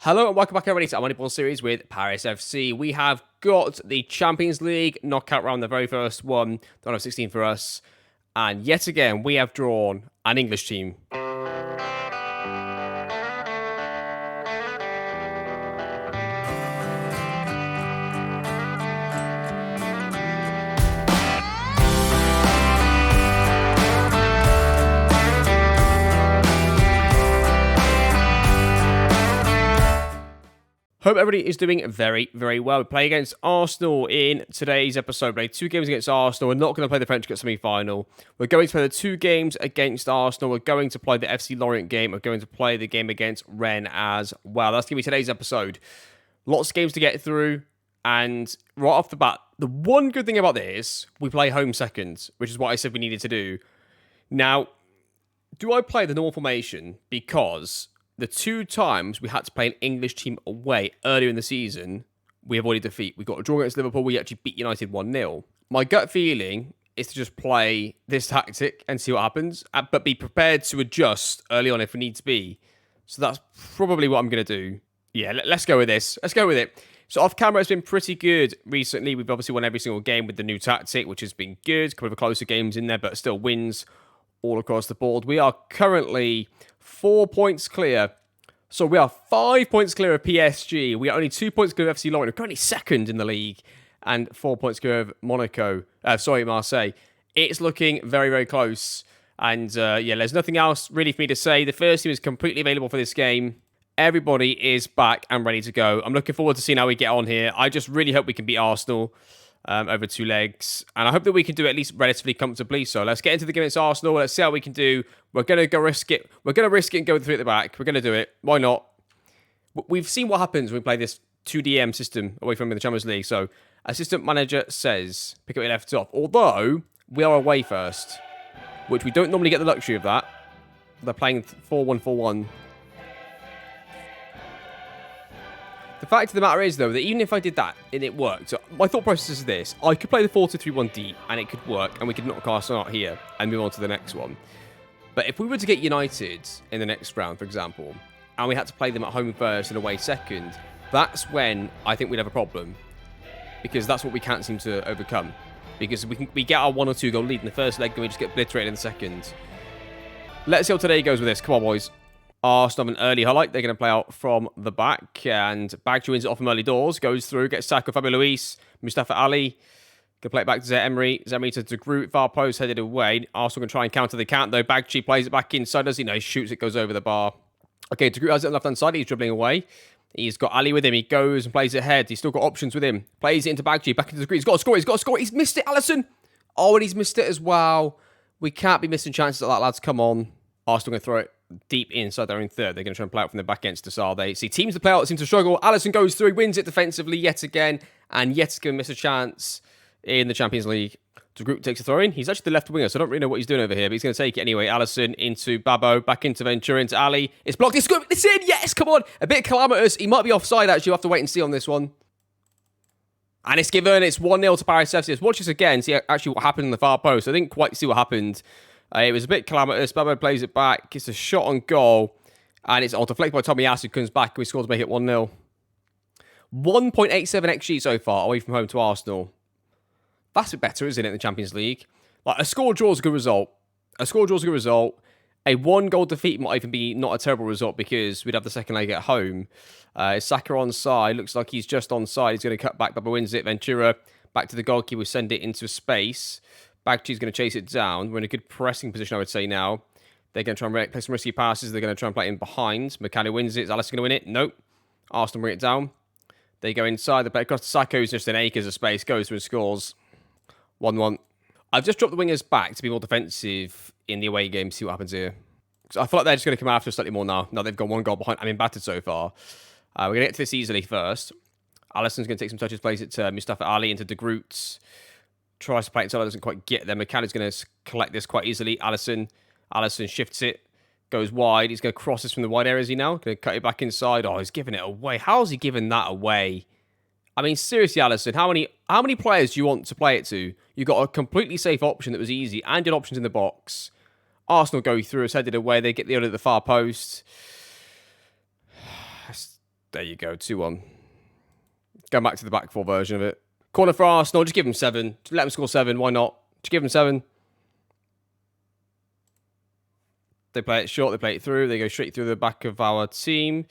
Hello and welcome back everybody to our Moneyball series with Paris FC. We have got the Champions League knockout round, the very first one, the round of 16 for us. And yet again, we have drawn an English team. Hope everybody is doing very, very well. We play against Arsenal in today's episode. We play 2 games against Arsenal. We're not going to play the French Cup semi-final. We're going to play the 2 games against Arsenal. We're going to play the FC Lorient game. We're going to play the game against Rennes as well. That's going to be today's episode. Lots of games to get through. And right off the bat, the one good thing about this, we play home second, which is what I said we needed to do. Now, do I play the normal formation? Because the 2 times we had to play an English team away earlier in the season, we avoided defeat. We got a draw against Liverpool. We actually beat United 1-0. My gut feeling is to just play this tactic and see what happens, but be prepared to adjust early on if we need to be. So that's probably what I'm going to do. Yeah, let's go with this. Let's go with it. So off camera, it's been pretty good recently. We've obviously won every single game with the new tactic, which has been good. A couple of closer games in there, but still wins all across the board. We are currently 4 points clear. So we are 5 points clear of PSG. We are only 2 points clear of FC Lorient. We're currently second in the league and 4 points clear of Marseille. It's looking very, very close. And yeah, there's nothing else really for me to say. The first team is completely available for this game. Everybody is back and ready to go. I'm looking forward to seeing how we get on here. I just really hope we can beat Arsenal over 2 legs. And I hope that we can do it at least relatively comfortably. So let's get into the game against Arsenal. Let's see how we can do. We're going to go risk it. We're going to risk it and go with 3 at the back. We're going to do it. Why not? We've seen what happens when we play this 2DM system away from the Champions League. So assistant manager says, pick up your left off. Although we are away first, which we don't normally get the luxury of that. They're playing 4-1-4-1. The fact of the matter is, though, that even if I did that and it worked, so my thought process is this. I could play the 4-2-3-1 deep and it could work and we could knock Arsenal out here and move on to the next one. But if we were to get United in the next round, for example, and we had to play them at home first and away second, that's when I think we'd have a problem. Because that's what we can't seem to overcome. Because we get our 1 or 2 goal lead in the first leg and we just get obliterated in the second. Let's see how today goes with this. Come on, boys. Arsenal have an early highlight. They're going to play out from the back. And Bagchi wins it off from early doors. Goes through. Gets tackled. Fabio Luis. Mustafa Ali. Can play it back to Zaire Emery. Zaire Emery to De Groot. Far post headed away. Arsenal can try and counter the count though. Bagchi plays it back inside. Does he? No, he shoots it. Goes over the bar. Okay, De Groot has it on the left-hand side. He's dribbling away. He's got Ali with him. He goes and plays it ahead. He's still got options with him. Plays it into Bagchi. Back into De Groot. He's got to score. He's got to score. He's missed it, Alisson. Oh, and he's missed it as well. We can't be missing chances like that, lads. Come on. Arsenal going to throw it deep inside their own third. They're going to try and play out from the back end to Sar. They see teams to play out that seem to struggle. Alisson goes through, wins it defensively yet again, and yet again miss a chance in the Champions League. De Groot takes a throw in. He's actually the left winger, so I don't really know what he's doing over here, but he's going to take it anyway. Alisson into Babbo, back into Ventura, into Ali. It's blocked. It's good. It's in. Yes, come on. A bit calamitous. He might be offside, actually. We'll have to wait and see on this one. And it's given. It's 1-0 to Paris FC. Let's watch this again, see actually what happened in the far post. I didn't quite see what happened. It was a bit calamitous. Babbo plays it back. It's a shot on goal. And it's deflected by Tommy Asu. Comes back and we score to make it 1-0. 1.87 XG so far away from home to Arsenal. That's a bit better, isn't it, in the Champions League? Like, a score draw is a good result. A score draw is a good result. A 1-goal defeat might even be not a terrible result because we'd have the second leg at home. Saka onside. Looks like he's just onside. He's going to cut back. Babbo wins it. Ventura back to the goalkeeper. Send it into space. Bagchi's going to chase it down. We're in a good pressing position, I would say, now. They're going to try and play some risky passes. They're going to try and play in behind. McCanny wins it. Is Alisson going to win it? Nope. Arsenal bring it down. They go inside. They play across to Saka, who's just in acres of space. Goes through and scores. 1-1. I've just dropped the wingers back to be more defensive in the away game. See what happens here. So I feel like they're just going to come after us slightly more now. Now they've got 1 goal behind. I mean, battered so far. We're going to get to this easily first. Alisson's going to take some touches, plays it to Mustafa Ali into De Groot. Tries to play it until it doesn't quite get there. McCann going to collect this quite easily. Alisson shifts it. Goes wide. He's going to cross this from the wide area, is he now? Going to cut it back inside. Oh, he's giving it away. How's he giving that away? I mean, seriously, Alisson, how many players do you want to play it to? You've got a completely safe option that was easy and your options in the box. Arsenal go through, it's headed away. They get the other at the far post. There you go, 2-1. Going back to the back four version of it. Corner for Arsenal, just give them 7. Just let them score 7, why not? Just give them 7. They play it short, they play it through. They go straight through the back of our team.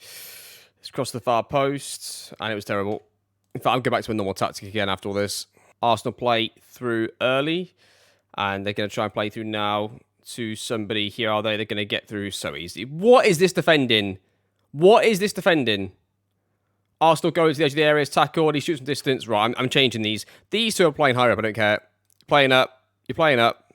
It's across the far post, and it was terrible. In fact, I'm going back to a normal tactic again after all this. Arsenal play through early, and they're going to try and play through now to somebody here, are they? They're going to get through so easy. What is this defending? What is this defending? Arsenal goes to the edge of the area, tackle, he shoots from distance. Right, I'm changing these. These two are playing higher up, I don't care. Playing up. You're playing up.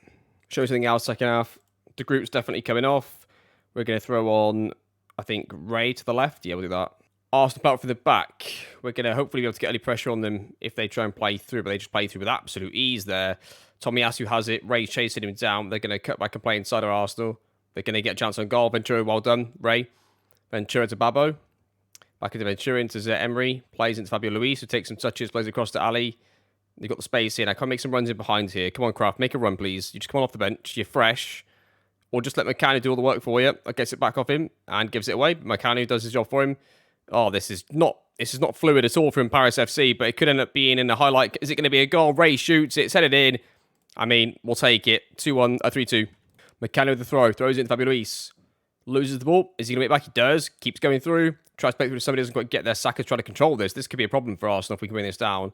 Show something else second half. The group's definitely coming off. We're going to throw on, I think, Ray to the left. Yeah, we'll do that. Arsenal out from the back. We're going to hopefully be able to get any pressure on them if they try and play through, but they just play through with absolute ease there. Tomiyasu has it. Ray's chasing him down. They're going to cut back and play inside of Arsenal. They're going to get a chance on goal. Ventura, well done. Ray. Ventura to Babo. Back into Ventura, into Emery. Plays into Fabio Luis, who takes some touches, plays across to Ali. They've got the space here. Now, can I make some runs in behind here? Come on, Kraft. Make a run, please. You just come on off the bench. You're fresh. Or just let McCann do all the work for you. Gets it back off him and gives it away. McCann does his job for him. Oh, this is not fluid at all from Paris FC, but it could end up being in the highlight. Is it going to be a goal? Ray shoots it, set it in. I mean, we'll take it. 2-1, 3-2. McCann with the throw. Throws it into Fabio Luis. Loses the ball. Is he going to make it back? He does. Keeps going through. Tries to play through to somebody doesn't quite get there. Saka's trying to control this. This could be a problem for Arsenal if we can bring this down.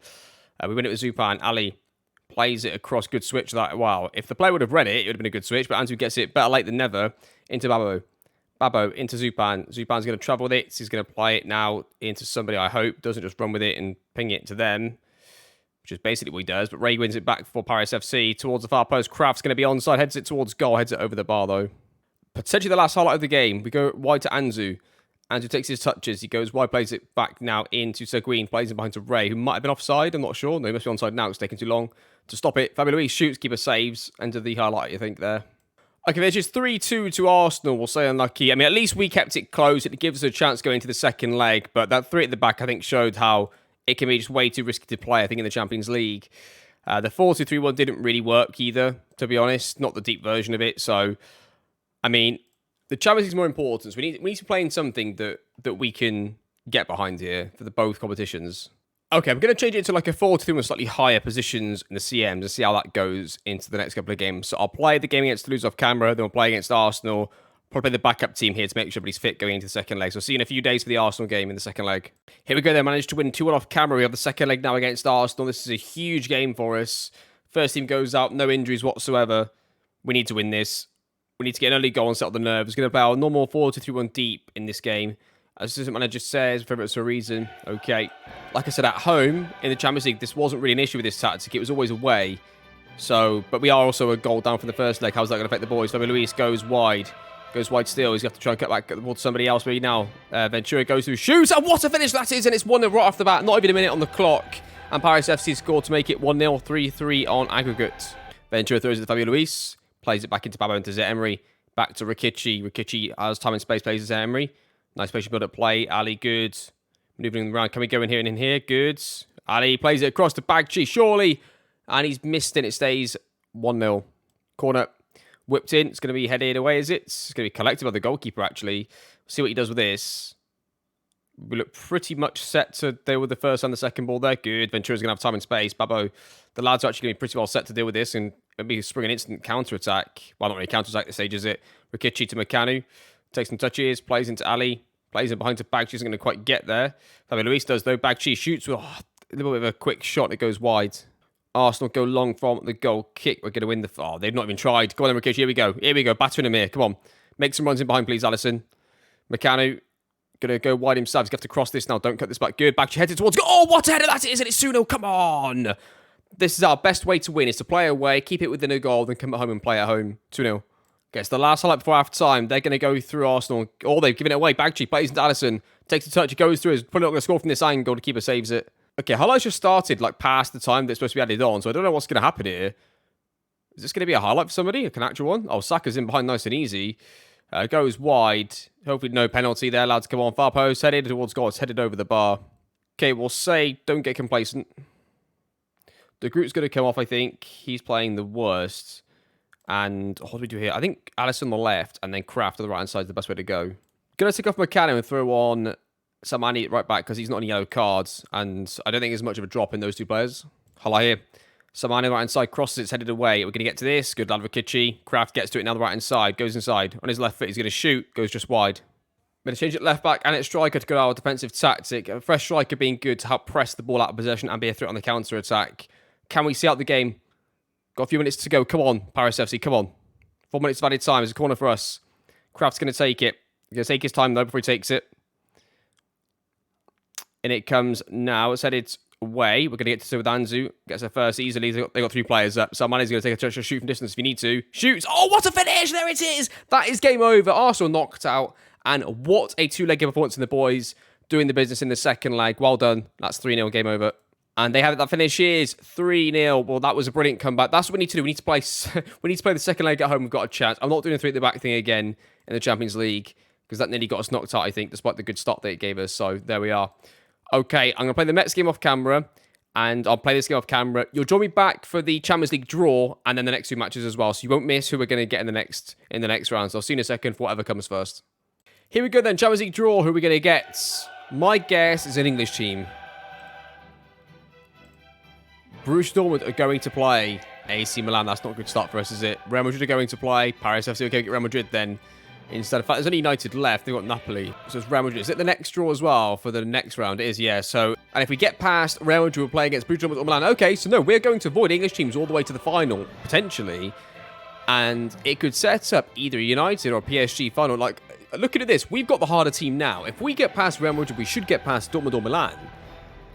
We win it with Zupan. Ali plays it across. Good switch. Wow. If the player would have read it, it would have been a good switch. But Anzu gets it better late than never into Babo. Babo into Zupan. Zupan's going to travel with it. He's going to play it now into somebody, I hope. Doesn't just run with it and ping it to them, which is basically what he does. But Ray wins it back for Paris FC towards the far post. Kraft's going to be onside. Heads it towards goal. Heads it over the bar, though. Potentially the last highlight of the game. We go wide to Anzu. Anzu takes his touches. He goes wide, plays it back now into Seguin. Plays it behind to Ray, who might have been offside. I'm not sure. No, he must be onside now. It's taking too long to stop it. Fabio Luis shoots, keeper saves. End of the highlight, I think, there. Okay, there's just 3-2 to Arsenal. We'll say unlucky. I mean, at least we kept it close. It gives us a chance going into the second leg. But that 3 at the back, I think, showed how it can be just way too risky to play, I think, in the Champions League. The 4-2-3-1 didn't really work either, to be honest. Not the deep version of it. So, I mean, the Champions League is more important. So we need to play in something that we can get behind here for the both competitions. Okay, I'm going to change it to like a 4-2 with slightly higher positions in the CMs and see how that goes into the next couple of games. So I'll play the game against Toulouse off camera, then we'll play against Arsenal. Probably the backup team here to make sure everybody's fit going into the second leg. So I'll see you in a few days for the Arsenal game in the second leg. Here we go, they managed to win 2-1 off camera. We have the second leg now against Arsenal. This is a huge game for us. First team goes out, no injuries whatsoever. We need to win this. We need to get an early goal and settle the nerves. We're going to play our normal 4-2-3-1 deep in this game. As the assistant manager says, for a reason. Okay. Like I said, at home, in the Champions League, this wasn't really an issue with this tactic. It was always away. So, but we are also a goal down from the first leg. How's that going to affect the boys? Fabio Luis goes wide. Goes wide still. He's got to try and cut back towards somebody else. Really now. Ventura goes through, shoots, and what a finish that is! And it's 1-0 right off the bat. Not even a minute on the clock. And Paris FC scored to make it 1-0, 3-3 on aggregate. Ventura throws it to Fabio Luis. Plays it back into Babo into Emery. Back to Rikichi. Rikichi has time and space. Plays to Emery. Nice patient build-up play. Ali, good. Maneuvering around. Can we go in here and in here? Good. Ali plays it across to Bagchi. Surely. And he's missed it. It stays 1-0. Corner. Whipped in. It's going to be headed away, is it? It's going to be collected by the goalkeeper, actually. See what he does with this. We look pretty much set to deal with the first and the second ball there. Good. Ventura's going to have time and space. Babo. The lads are actually going to be pretty well set to deal with this and maybe spring an instant counter-attack. Well, not really counter-attack at this stage, is it? Rikichi to Makanu. Takes some touches, plays into Ali, plays it behind to Bagchi, isn't going to quite get there. Fabio Luis does, though. Bagchi shoots with a little bit of a quick shot. It goes wide. Arsenal go long from the goal kick. We're going to win the... Oh, they've not even tried. Come on, then, Rikichi. Here we go. Here we go. Battering him here. Come on. Make some runs in behind, please, Alisson. Makanu going to go wide himself. He's going to have to cross this now. Don't cut this back. Good. Bagchi heads it towards... Oh, what a header that is! And it's 2-0. Come on! This is our best way to win, is to play away, keep it within a goal, then come at home and play at home. 2-0. Okay, so the last highlight before half time, they're going to go through Arsenal. Oh, they've given it away. Bagchi plays into Alisson. Takes a touch, it goes through. He's probably not going to score from this angle. The keeper saves it. Okay, highlights just started like past the time that's supposed to be added on, so I don't know what's going to happen here. Is this going to be a highlight for somebody? An actual one? Oh, Saka's in behind nice and easy. Goes wide. Hopefully no penalty there, lads. Come on, far post. Headed towards goal. It's headed over the bar. Okay, we'll say don't get complacent. The group's going to come off, I think. He's playing the worst. And what do we do here? I think Alisson on the left and then Kraft on the right-hand side is the best way to go. Going to take off McCann and throw on Samani right back because he's not on yellow cards, and I don't think there's much of a drop in those two players. Hala here. Samani right inside, crosses, it's headed away. We're going to get to this. Good lad, Rikichi. Kraft gets to it now, the right inside, goes inside. On his left foot, he's going to shoot, goes just wide. Going to change it left back and it's striker to go out defensive tactic. A fresh striker being good to help press the ball out of possession and be a threat on the counter attack. Can we see out the game? Got a few minutes to go. Come on, Paris FC, come on. 4 minutes of added time. There's a corner for us. Kraft's going to take it. He's going to take his time though before he takes it. And it comes now. It's headed away. We're going to get to with Anzu. Gets there first easily. They got 3 players up. So Mane's going to take a touch or shoot from distance if you need to. Shoots. Oh, what a finish. There it is. That is game over. Arsenal knocked out. And what a 2-leg performance in the boys. Doing the business in the second leg. Well done. That's 3-0 game over. And they have it. That finish is 3-0. Well, that was a brilliant comeback. That's what we need to do. We need to play the second leg at home. We've got a chance. I'm not doing a 3 at the back thing again in the Champions League. Because that nearly got us knocked out, I think, despite the good start that it gave us. So there we are. Okay, I'm going to play the next game off camera, and I'll play this game off camera. You'll join me back for the Champions League draw, and then the next 2 matches as well, so you won't miss who we're going to get in the next round. So I'll see you in a second for whatever comes first. Here we go then, Champions League draw, who are we going to get? My guess is an English team. Borussia Dortmund are going to play AC Milan. That's not a good start for us, is it? Real Madrid are going to play Paris FC. Okay, get Real Madrid then. Instead, in fact, there's only United left. They've got Napoli. So it's Real Madrid. Is it the next draw as well for the next round? It is, yeah. So, and if we get past Real Madrid, we'll play against Borussia Dortmund or Milan. Okay, so no, we're going to avoid English teams all the way to the final, potentially. And it could set up either a United or PSG final. Like, looking at this, we've got the harder team now. If we get past Real Madrid, we should get past Dortmund or Milan.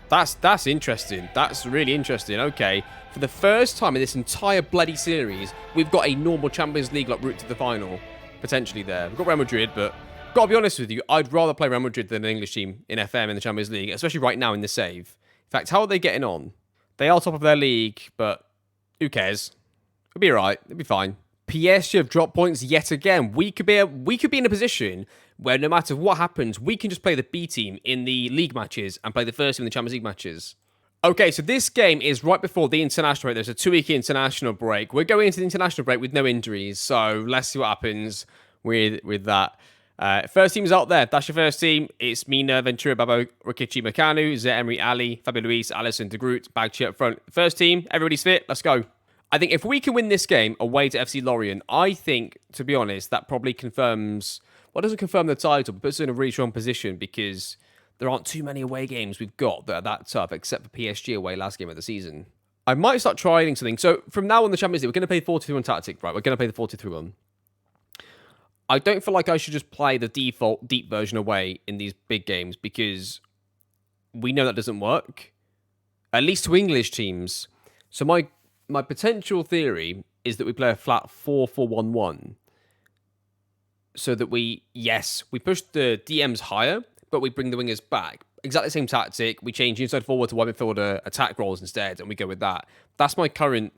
That's interesting. That's really interesting. Okay, for the first time in this entire bloody series, we've got a normal Champions League like route to the final. Potentially there. We've got Real Madrid, but gotta be honest with you, I'd rather play Real Madrid than an English team in FM in the Champions League, especially right now in the save. In fact, how are they getting on? They are top of their league, but who cares? It'll be alright. It'll be fine. PSG have dropped points yet again. We could be in a position where no matter what happens, we can just play the B team in the league matches and play the first team in the Champions League matches. Okay, so this game is right before the international break. There's a 2-week international break. We're going into the international break with no injuries, so let's see what happens with that. First team's out there. That's your first team. It's Mina, Ventura, Babo, Rikichi, Makanu, Zé Emery, Ali, Fabio Luis, Alisson, De Groot, Bagchi up front. First team, everybody's fit. Let's go. I think if we can win this game away to FC Lorient, I think, to be honest, that probably confirms... Well, it doesn't confirm the title, but puts us in a really strong position because there aren't too many away games we've got that are that tough, except for PSG away last game of the season. I might start trying something. So from now on the Champions League, we're going to play the 4-2-3-1 tactic, right? We're going to play the 4-2-3-1. I don't feel like I should just play the default deep version away in these big games because we know that doesn't work, at least to English teams. So my potential theory is that we play a flat 4-4-1-1 so that we push the DMs higher, but we bring the wingers back. Exactly the same tactic. We change inside forward to wide midfielder attack roles instead, and we go with that. That's my current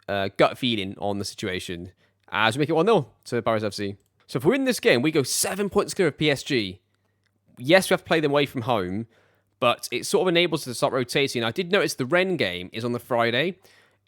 gut feeling on the situation. As we make it 1-0 to Paris FC. So if we win this game, we go 7 points clear of PSG. Yes, we have to play them away from home, but it sort of enables us to start rotating. I did notice the Rennes game is on the Friday.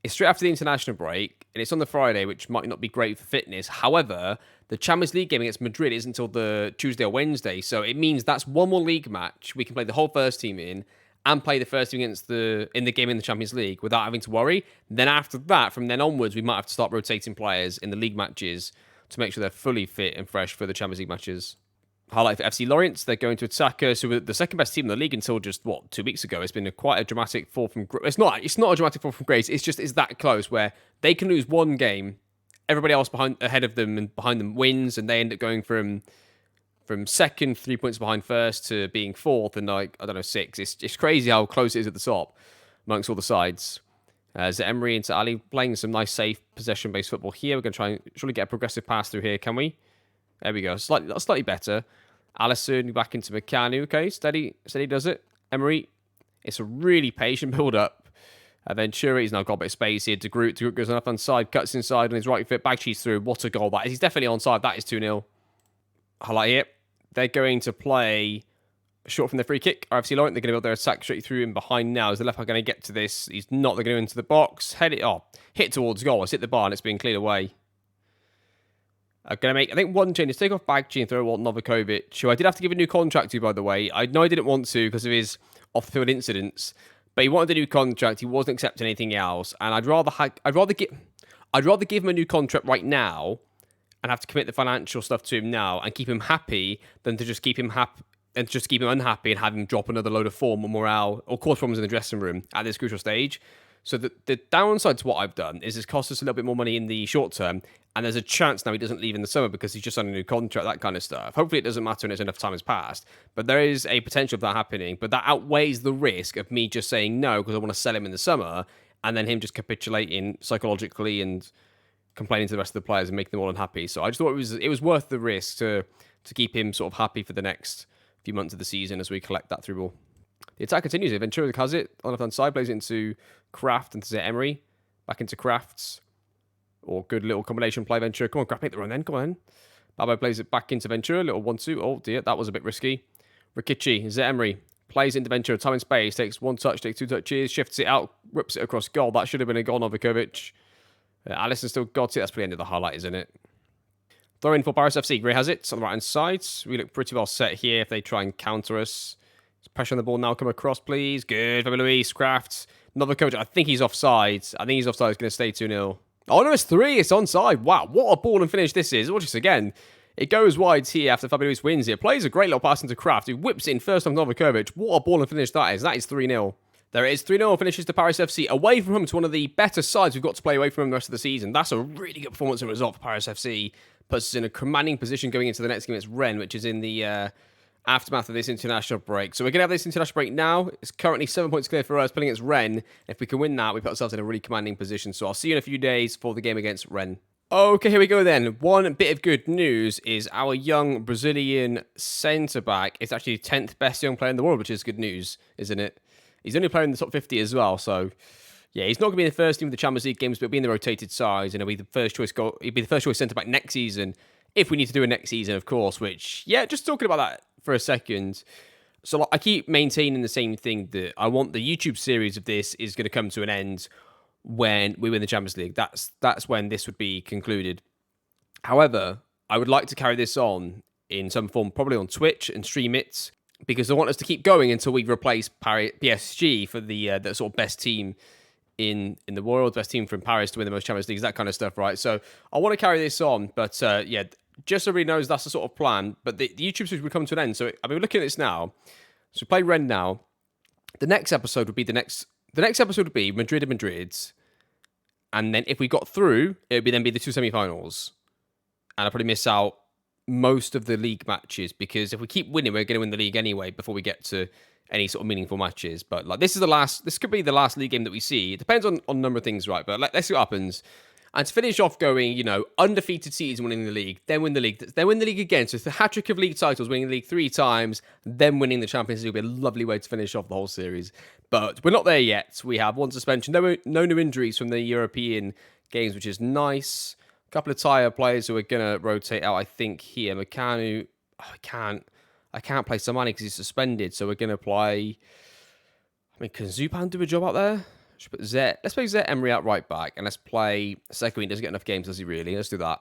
It's straight after the international break, and it's on the Friday, which might not be great for fitness. However, the Champions League game against Madrid isn't until the Tuesday or Wednesday, so it means that's one more league match we can play the whole first team in and play the first team in the game in the Champions League without having to worry. Then after that, from then onwards, we might have to start rotating players in the league matches to make sure they're fully fit and fresh for the Champions League matches. Highlight for FC Lorient, they're going to attack us, who were the second best team in the league until just, 2 weeks ago. It's been quite a dramatic fall from grace. It's not a dramatic fall from grace. It's that close where they can lose one game, everybody else ahead of them and behind them wins, and they end up going from second, 3 points behind first, to being fourth and 6. It's crazy how close it is at the top amongst all the sides. Zé Emery into Ali playing some nice, safe possession-based football here. We're going to try and surely get a progressive pass through here, can we? There we go. Slightly better. Alisson back into Makanu. Okay, steady does it. Emery. It's a really patient build-up. Ventura, he's now got a bit of space here. De Groot goes on the left-hand side, cuts inside on his right foot. Bagchi's through. What a goal that is. He's definitely onside. That is 2-0. Highlight here. They're going to play short from the free kick. RFC Lorient, they're going to build their attack straight through in behind now. Is the left back going to get to this? He's not. They're going to go into the box. Hit towards goal. It's hit the bar and it's being cleared away. Going to make, I think, one change is take off Bagchi and throw Walt Novakovic, who I did have to give a new contract to, by the way. I know I didn't want to because of his off-field incidents, but he wanted a new contract. He wasn't accepting anything else, and I'd rather give him a new contract right now and have to commit the financial stuff to him now and keep him happy than to just keep him happy and just keep him unhappy and have him drop another load of form or morale or cause problems in the dressing room at this crucial stage. So the downside to what I've done is it's cost us a little bit more money in the short term, and there's a chance now he doesn't leave in the summer because he's just on a new contract, that kind of stuff. Hopefully it doesn't matter and enough time has passed, but there is a potential of that happening, but that outweighs the risk of me just saying no because I want to sell him in the summer and then him just capitulating psychologically and complaining to the rest of the players and making them all unhappy. So I just thought it was worth the risk to keep him sort of happy for the next few months of the season as we collect that through ball. The attack continues. Ventura has it on the left hand side, plays it into Kraft and to Emery, back into Crafts. Or good little combination play, Ventura. Come on, Kraft, make the run then. Come on. Babo plays it back into Ventura, little 1-2. Oh dear, that was a bit risky. Rikichi, Emery plays into Ventura, time and space, takes one touch, takes two touches, shifts it out, rips it across goal. That should have been a goal, Novakovic. Alisson still got it. That's pretty end of the highlight, isn't it? Throw in for Paris FC. Gray has it on the right hand side. We look pretty well set here if they try and counter us. Pressure on the ball now. Come across, please. Good. Fabio Luis, Kraft. Novakovic. I think he's offside. He's going to stay 2-0. Oh, no, it's 3. It's onside. Wow, what a ball and finish this is. Watch this again. It goes wide here after Fabio Luis wins it. Plays a great little pass into Kraft, who whips it in first on Novakovic. What a ball and finish that is. That is 3-0. There it is. 3-0 finishes to Paris FC. Away from home to one of the better sides we've got to play away from him the rest of the season. That's a really good performance and result for Paris FC. Puts us in a commanding position going into the next game against Rennes, which is in the aftermath of this international break. So we're going to have this international break now. It's currently 7 points clear for us, playing against Rennes. If we can win that, we put ourselves in a really commanding position. So I'll see you in a few days for the game against Rennes. Okay, here we go then. One bit of good news is our young Brazilian centre-back is actually the 10th best young player in the world, which is good news, isn't it? He's only playing in the top 50 as well, so yeah, he's not going to be in the first team of the Champions League games, but he'll be in the rotated side, and he'll be the first choice goal. He'll be the first choice centre-back next season, if we need to do a next season, of course, which, yeah, just talking about that for a second. So I keep maintaining the same thing, that I want the YouTube series of this is going to come to an end when we win the Champions League. That's when this would be concluded. However, I would like to carry this on in some form, probably on Twitch, and stream it, because I want us to keep going until we replace PSG for the sort of best team in the world, best team from Paris to win the most Champions Leagues, that kind of stuff, right? So I want to carry this on, but yeah, just so everybody knows that's the sort of plan. But the YouTube series will come to an end. So I've been looking at this now. So we play Rennes now. The next episode would be the next episode would be Madrid and Madrid's, and then if we got through, it would be the two semi-finals, and I'll probably miss out most of the league matches, because if we keep winning, we're going to win the league anyway before we get to any sort of meaningful matches. But like this could be the last league game that we see. It depends on a number of things, right? But let's see what happens. And to finish off going, undefeated season, winning the league, then win the league, then win the league again. So it's the hat-trick of league titles, winning the league 3 times, then winning the Champions League will be a lovely way to finish off the whole series. But we're not there yet. We have one suspension, no new injuries from the European games, which is nice. A couple of tyre players who are going to rotate out, I think, here. Makanu, I can't play Samani because he's suspended, so we're going to play... can Zupan do a job out there? Should put let's play Zet Emery out right back, and let's play Seguin. Doesn't get enough games, does he really? Let's do that.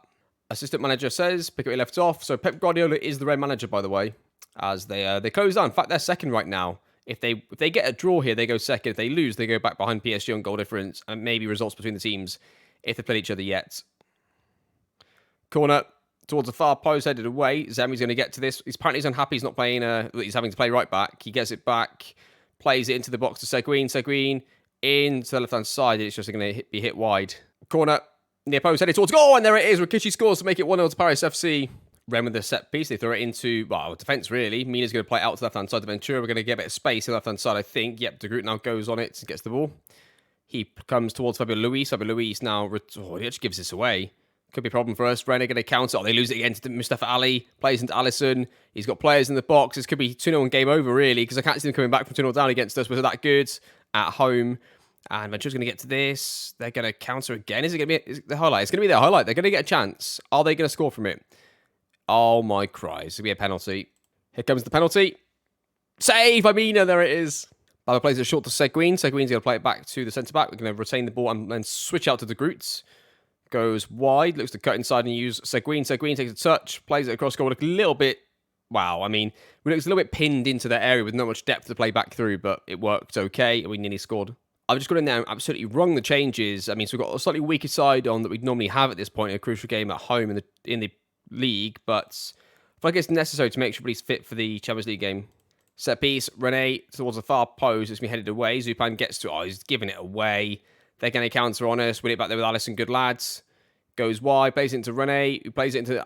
Assistant manager says, pick up where he left off. So Pep Guardiola is the Red manager, by the way, as they close down. In fact, they're second right now. If they get a draw here, they go second. If they lose, they go back behind PSG on goal difference, and maybe results between the teams if they played each other yet. Corner towards the far post, headed away. Zemi's going to get to this. He's apparently unhappy. He's not playing. He's having to play right back. He gets it back, plays it into the box to Seguin. Seguin into the left-hand side. It's just going to be hit wide. Corner near post, headed towards goal, and there it is. Rikichi scores to make it 1-0 to Paris FC. Rennes with the set piece. They throw it into, defence really. Mina's going to play it out to the left-hand side to Ventura. We're going to get a bit of space on the left-hand side, I think. Yep, De Groot now goes on it and gets the ball. He comes towards Fabio Luis. Fabio Luis now, he actually gives this away. Could be a problem for us. Rennes are going to counter. They lose it again to Mustafa Ali. Plays into Alisson. He's got players in the box. This could be 2-0 and game over, really, because I can't see them coming back from 2-0 down against us. Was it that good at home? And Ventura's going to get to this. They're going to counter again. Is it going to be the highlight? It's going to be their highlight. They're going to get a chance. Are they going to score from it? Oh, my Christ. It's going to be a penalty. Here comes the penalty. Save by Mina. There it is. Baba plays it short to Seguin. Seguin's going to play it back to the centre-back. We're going to retain the ball and then switch out to De Groot. Goes wide, looks to cut inside and use Seguin. Seguin takes a touch, plays it across goal. Look a little bit, wow, I mean, we looked a little bit pinned into that area with not much depth to play back through, but it worked okay, and we nearly scored. I've just got in there and absolutely rung the changes. I mean, so we've got a slightly weaker side on that we'd normally have at this point in a crucial game at home in the league, but I feel like it's necessary to make sure everybody's fit for the Champions League game. Set piece, Rennes towards the far post as we headed away. Zupan gets to, he's giving it away. They're going to counter on us. Win it back there with Allison, good lads. Goes wide, plays it into Rennes, who plays it into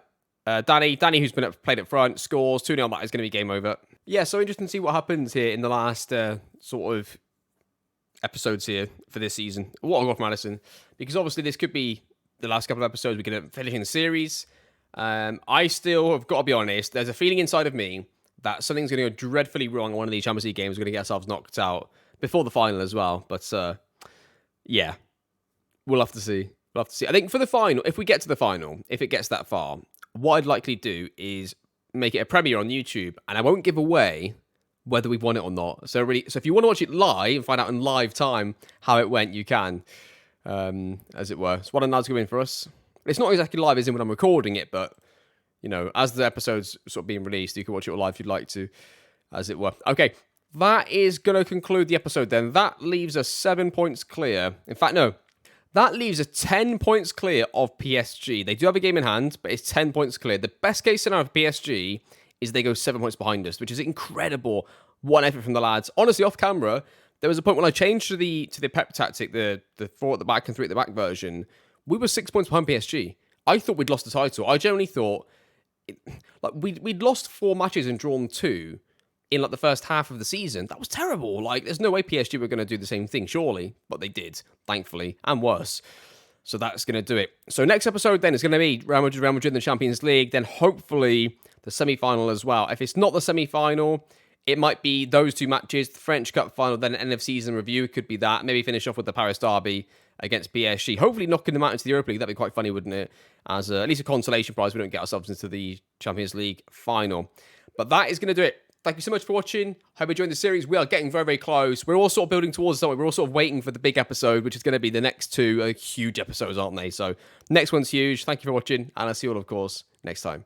Danny. Danny, who's played up front, scores. 2-0, that is going to be game over. Yeah, so interesting to see what happens here in the last sort of episodes here for this season. What a goal from Allison. Because obviously this could be the last couple of episodes we're going to finish in the series. I still have got to be honest, there's a feeling inside of me that something's going to go dreadfully wrong in one of these Champions League games. We're going to get ourselves knocked out before the final as well. But yeah, we'll have to see. We'll have to see. I think for the final, if we get to the final, if it gets that far, what I'd likely do is make it a premiere on YouTube, and I won't give away whether we've won it or not. So if you want to watch it live and find out in live time how it went, you can, as it were. So what a nud's going for us. It's not exactly live as in when I'm recording it, but, you know, as the episode's sort of being released, you can watch it live if you'd like to, as it were. Okay, that is going to conclude the episode then. That leaves us 7 points clear. In fact, no. That leaves us 10 points clear of PSG. They do have a game in hand, but it's 10 points clear. The best case scenario for PSG is they go 7 points behind us, which is incredible. One effort from the lads. Honestly, off camera, there was a point when I changed to the pep tactic, the 4 at the back and 3 at the back version. We were 6 points behind PSG. I thought we'd lost the title. I generally thought we'd lost 4 matches and drawn 2 in like the first half of the season. That was terrible. Like, there's no way PSG were going to do the same thing, surely. But they did, thankfully, and worse. So that's going to do it. So next episode then is going to be Real Madrid in the Champions League. Then hopefully the semi-final as well. If it's not the semi-final, it might be those 2 matches, the French Cup final, then an end of season review. It could be that. Maybe finish off with the Paris Derby against PSG. Hopefully knocking them out into the Europa League. That'd be quite funny, wouldn't it? As at least a consolation prize. We don't get ourselves into the Champions League final. But that is going to do it. Thank you so much for watching. Hope you enjoyed the series. We are getting very, very close. We're all sort of building towards something. We're all sort of waiting for the big episode, which is going to be the next 2 huge episodes, aren't they? So next one's huge. Thank you for watching. And I'll see you all, of course, next time.